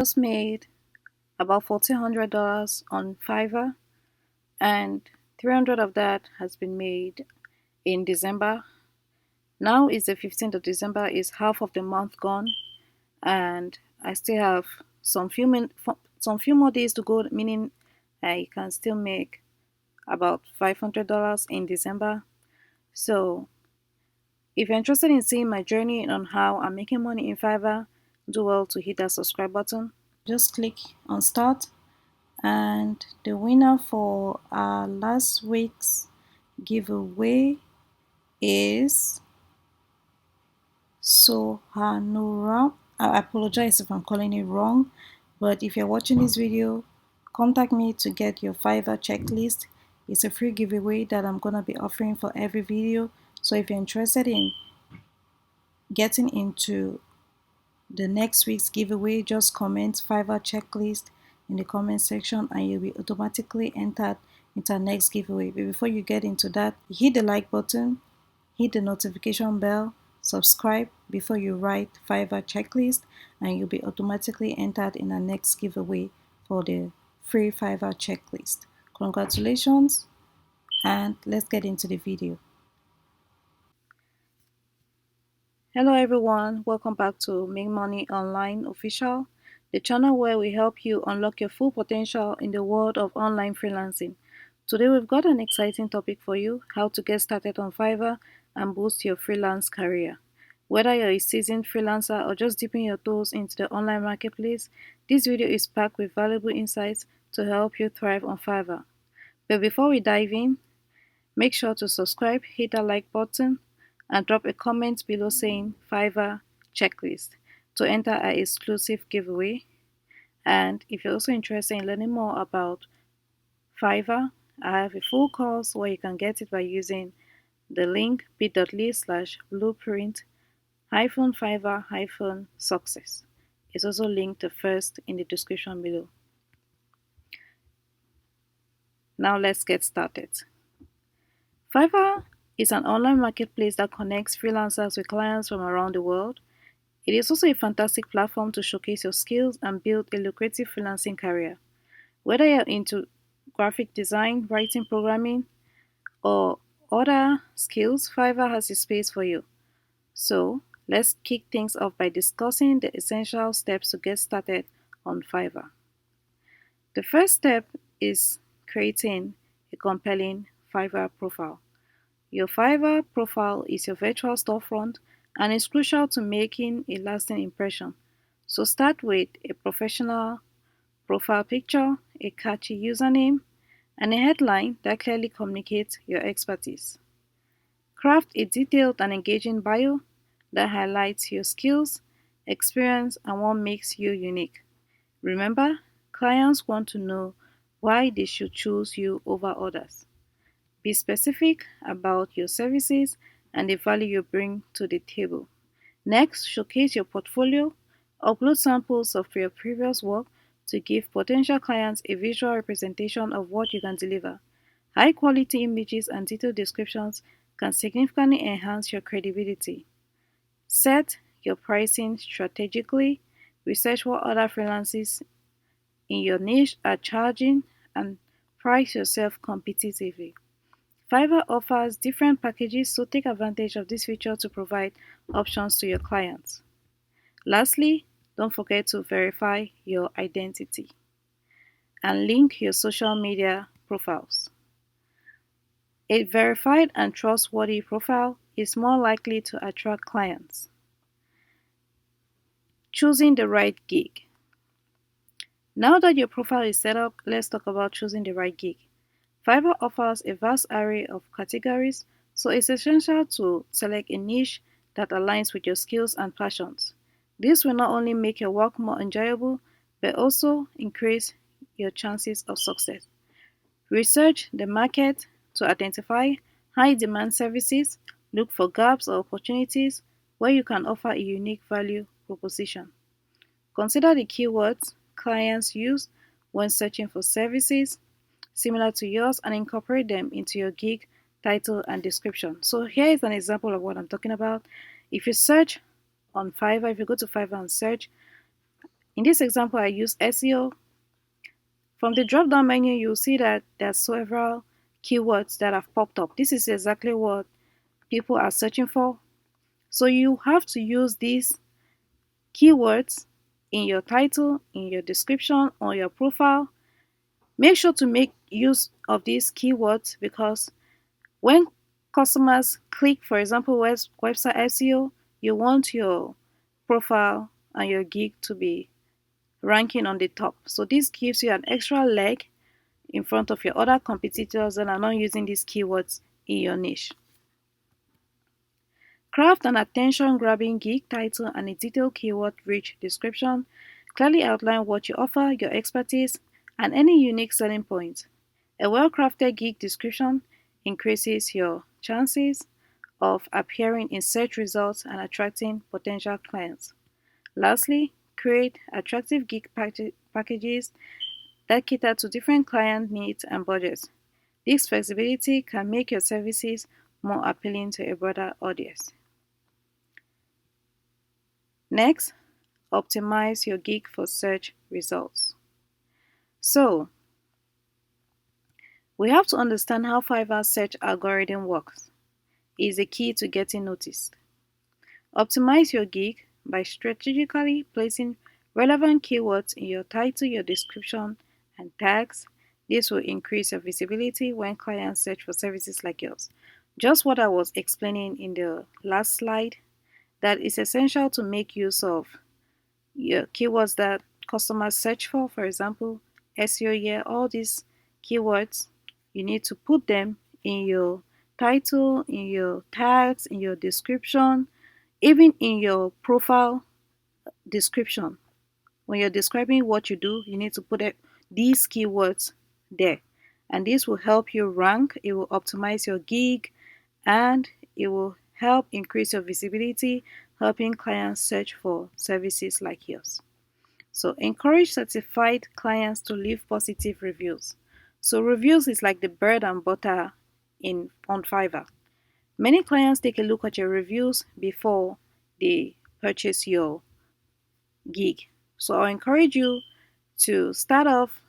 Just made about $1,400 on Fiverr, and 300 of that has been made in December. Now is the 15th of December, is half of the month gone, and I still have some few more days to go, meaning I can still make about $500 in December. So if you're interested in seeing my journey on how I'm making money in Fiverr, do well to hit that subscribe button. Just click on start, and the winner for our last week's giveaway is Sohanura. I apologize if I'm calling it wrong, but if you're watching this video, contact me to get your Fiverr checklist. It's a free giveaway that I'm gonna be offering for every video. So if you're interested in getting into the next week's giveaway, just comment Fiverr checklist in the comment section and you'll be automatically entered into our next giveaway. But before you get into that, hit the like button, hit the notification bell, subscribe before you write Fiverr checklist, and you'll be automatically entered in our next giveaway for the free Fiverr checklist. Congratulations, and let's get into the video. Hello everyone, welcome back to Make Money Online Official, the channel where we help you unlock your full potential in the world of online freelancing. Today we've got an exciting topic for you: how to get started on Fiverr and boost your freelance career. Whether you're a seasoned freelancer or just dipping your toes into the online marketplace, this video is packed with valuable insights to help you thrive on Fiverr. But before we dive in, make sure to subscribe, hit that like button, and drop a comment below saying Fiverr checklist to enter our exclusive giveaway. And if you're also interested in learning more about Fiverr, I have a full course where you can get it by using the link bit.ly/blueprint Fiverr success. It's also linked first in the description below. Now let's get started. Fiverr is an online marketplace that connects freelancers with clients from around the world. It is also a fantastic platform to showcase your skills and build a lucrative freelancing career. Whether you're into graphic design, writing, programming, or other skills, Fiverr has a space for you. So, let's kick things off by discussing the essential steps to get started on Fiverr. The first step is creating a compelling Fiverr profile. Your Fiverr profile is your virtual storefront and is crucial to making a lasting impression. So start with a professional profile picture, a catchy username, and a headline that clearly communicates your expertise. Craft a detailed and engaging bio that highlights your skills, experience, and what makes you unique. Remember, clients want to know why they should choose you over others. Be specific about your services and the value you bring to the table. Next, showcase your portfolio. Upload samples of your previous work to give potential clients a visual representation of what you can deliver. High quality images and detailed descriptions can significantly enhance your credibility. Set your pricing strategically. Research what other freelancers in your niche are charging and price yourself competitively. Fiverr offers different packages, so take advantage of this feature to provide options to your clients. Lastly, don't forget to verify your identity and link your social media profiles. A verified and trustworthy profile is more likely to attract clients. Choosing the right gig. Now that your profile is set up, let's talk about choosing the right gig. Fiverr offers a vast array of categories, so it's essential to select a niche that aligns with your skills and passions. This will not only make your work more enjoyable, but also increase your chances of success. Research the market to identify high demand services. Look for gaps or opportunities where you can offer a unique value proposition. Consider the keywords clients use when searching for services similar to yours and incorporate them into your gig title and description. So here is an example of what I'm talking about. If you search on Fiverr, if you go to Fiverr and search In this example, I use SEO. From the drop down menu, you'll see that there are several keywords that have popped up. This is exactly what people are searching for. So you have to use these keywords in your title, in your description, on your profile. Make sure to make use of these keywords because when customers click, for example, website SEO, you want your profile and your gig to be ranking on the top. So this gives you an extra leg in front of your other competitors that are not using these keywords in your niche. Craft an attention-grabbing gig title and a detailed keyword-rich description. Clearly outline what you offer, your expertise, and any unique selling points. A well-crafted gig description increases your chances of appearing in search results and attracting potential clients. Lastly, create attractive gig packages that cater to different client needs and budgets. This flexibility can make your services more appealing to a broader audience. Next, optimize your gig for search results. So, we have to understand how Fiverr's search algorithm works. It is the key to getting noticed. Optimize your gig by strategically placing relevant keywords in your title, your description, and tags. This will increase your visibility when clients search for services like yours. Just what I was explaining in the last slide, that is essential to make use of your keywords that customers search for example, SEO here, all these keywords, you need to put them in your title, in your tags, in your description, even in your profile description. When you're describing what you do, you need to put these keywords there. And this will help you rank, it will optimize your gig, and it will help increase your visibility, helping clients search for services like yours. So encourage certified clients to leave positive reviews. So reviews is like the bread and butter in on Fiverr. Many clients take a look at your reviews before they purchase your gig. So I encourage you to start off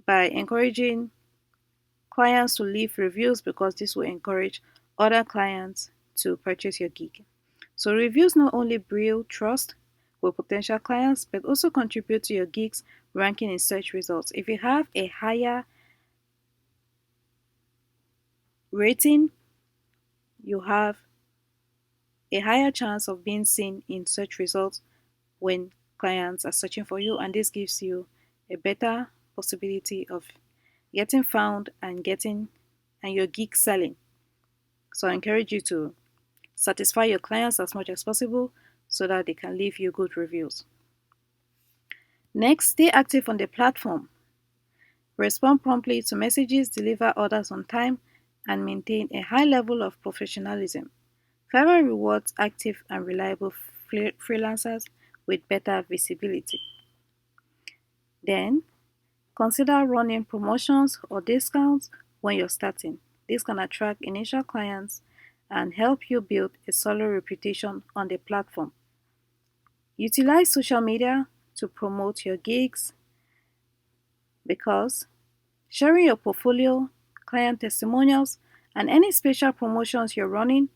by encouraging clients to leave reviews because this will encourage other clients to purchase your gig. So reviews not only build trust with potential clients but also contribute to your gig's ranking in search results. If you have a higher rating, you have a higher chance of being seen in search results when clients are searching for you, and this gives you a better possibility of getting found and getting and your gig selling. So I encourage you to satisfy your clients as much as possible so that they can leave you good reviews. Next, stay active on the platform. Respond promptly to messages, deliver orders on time, and maintain a high level of professionalism. Fiverr rewards active and reliable freelancers with better visibility. Then, consider running promotions or discounts when you're starting. This can attract initial clients and help you build a solid reputation on the platform. Utilize social media to promote your gigs because sharing your portfolio, client testimonials, and any special promotions you're running,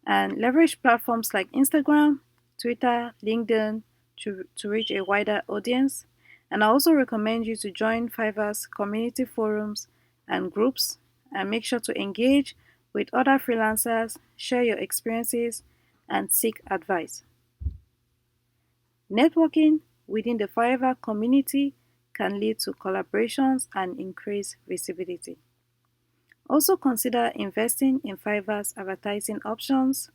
and leverage platforms like Instagram, Twitter, LinkedIn to reach a wider audience. And I also recommend you to join Fiverr's community forums and groups and make sure to engage with other freelancers, share your experiences, and seek advice. Networking within the Fiverr community can lead to collaborations and increase visibility. Also consider investing in Fiverr's advertising options,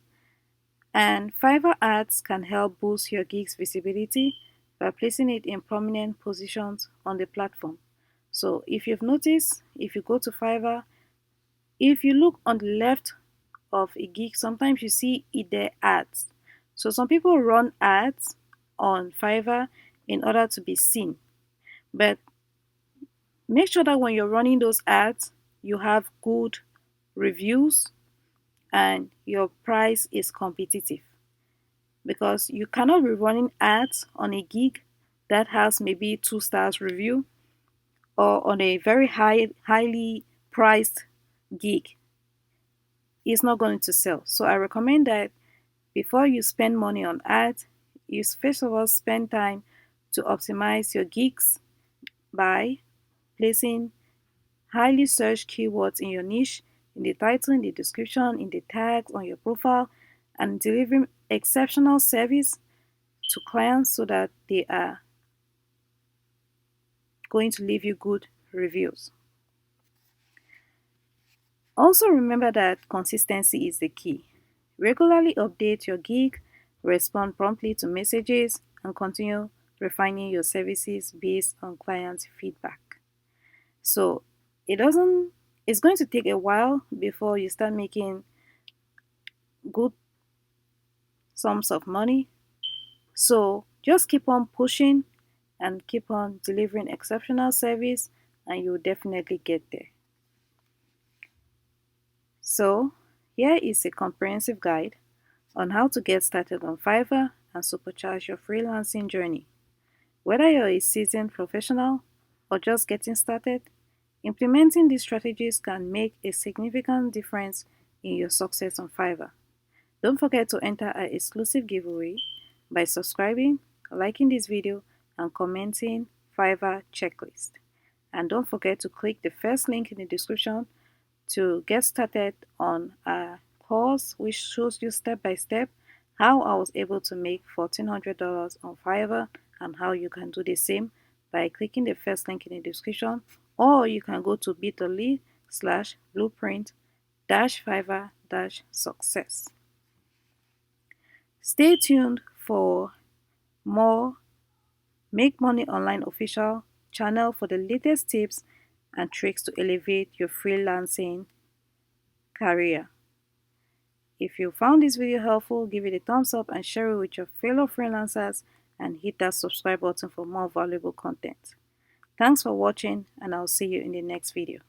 and Fiverr ads can help boost your gig's visibility by placing it in prominent positions on the platform. So if you've noticed, if you go to Fiverr, if you look on the left of a gig, sometimes you see it there ads. So some people run ads on Fiverr in order to be seen. But make sure that when you're running those ads, you have good reviews and your price is competitive. Because you cannot be running ads on a gig that has maybe 2 stars review or on a very highly priced gig, it's not going to sell. So I recommend that before you spend money on ads, you first of all spend time to optimize your gigs by placing highly searched keywords in your niche, in the title, in the description, in the tags on your profile, and delivering exceptional service to clients so that they are going to leave you good reviews. Also remember that consistency is the key. Regularly update your gig, respond promptly to messages, and continue refining your services based on clients' feedback. So it doesn't it's going to take a while before you start making good sums of money. So just keep on pushing and keep on delivering exceptional service and you'll definitely get there. So here is a comprehensive guide on how to get started on Fiverr and supercharge your freelancing journey. Whether you're a seasoned professional or just getting started, implementing these strategies can make a significant difference in your success on Fiverr. Don't forget to enter our exclusive giveaway by subscribing, liking this video, and commenting Fiverr checklist. And don't forget to click the first link in the description to get started on a course which shows you step by step how I was able to make $1,400 on Fiverr and how you can do the same by clicking the first link in the description, or you can go to bit.ly/blueprint-fiverr-success. Stay tuned for more Make Money Online official channel for the latest tips and tricks to elevate your freelancing career. If you found this video helpful, give it a thumbs up and share it with your fellow freelancers and hit that subscribe button for more valuable content. Thanks for watching and I'll see you in the next video.